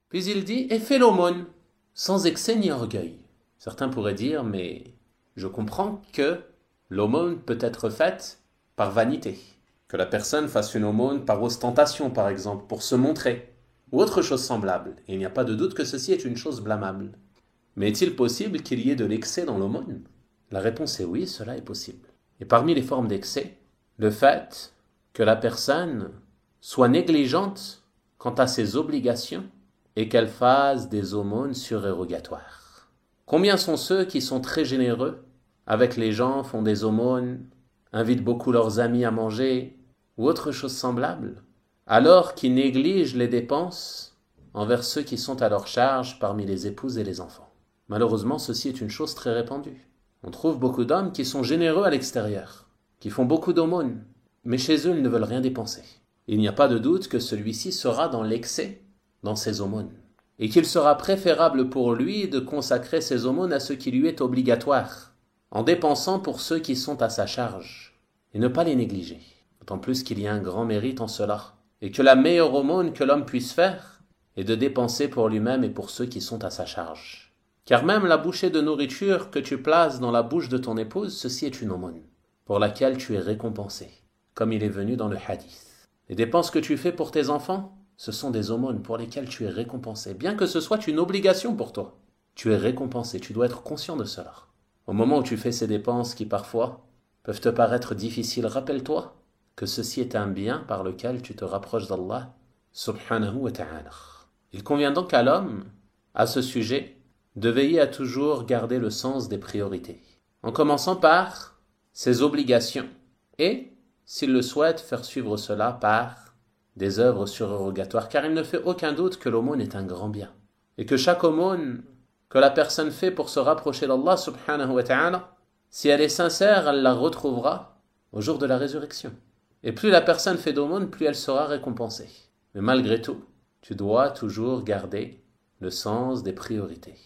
Puis il dit, et fais l'aumône, sans excès ni orgueil. Certains pourraient dire, mais je comprends que l'aumône peut être faite par vanité. Que la personne fasse une aumône par ostentation, par exemple, pour se montrer, ou autre chose semblable. Et il n'y a pas de doute que ceci est une chose blâmable. Mais est-il possible qu'il y ait de l'excès dans l'aumône? La réponse est oui, cela est possible. Et parmi les formes d'excès, le fait que la personne soit négligente quant à ses obligations et qu'elle fasse des aumônes surérogatoires. Combien sont ceux qui sont très généreux avec les gens, font des aumônes, invitent beaucoup leurs amis à manger ou autre chose semblable, alors qu'ils négligent les dépenses envers ceux qui sont à leur charge parmi les épouses et les enfants. Malheureusement, ceci est une chose très répandue. On trouve beaucoup d'hommes qui sont généreux à l'extérieur, qui font beaucoup d'aumônes, mais chez eux, ils ne veulent rien dépenser. Il n'y a pas de doute que celui-ci sera dans l'excès dans ses aumônes, et qu'il sera préférable pour lui de consacrer ses aumônes à ce qui lui est obligatoire, en dépensant pour ceux qui sont à sa charge, et ne pas les négliger. D'autant plus qu'il y a un grand mérite en cela, et que la meilleure aumône que l'homme puisse faire est de dépenser pour lui-même et pour ceux qui sont à sa charge. Car même la bouchée de nourriture que tu places dans la bouche de ton épouse, ceci est une aumône, pour laquelle tu es récompensé, comme il est venu dans le hadith. Les dépenses que tu fais pour tes enfants, ce sont des aumônes pour lesquelles tu es récompensé, bien que ce soit une obligation pour toi. Tu es récompensé, tu dois être conscient de cela. Au moment où tu fais ces dépenses qui parfois peuvent te paraître difficiles, rappelle-toi que ceci est un bien par lequel tu te rapproches d'Allah subhanahu wa ta'ala. Il convient donc à l'homme, à ce sujet, de veiller à toujours garder le sens des priorités, en commençant par ses obligations et, s'il le souhaite, faire suivre cela par des œuvres surérogatoires, car il ne fait aucun doute que l'aumône est un grand bien, et que chaque aumône que la personne fait pour se rapprocher d'Allah subhanahu wa ta'ala, si elle est sincère, elle la retrouvera au jour de la résurrection. Et plus la personne fait d'aumône, plus elle sera récompensée. Mais malgré tout, tu dois toujours garder le sens des priorités.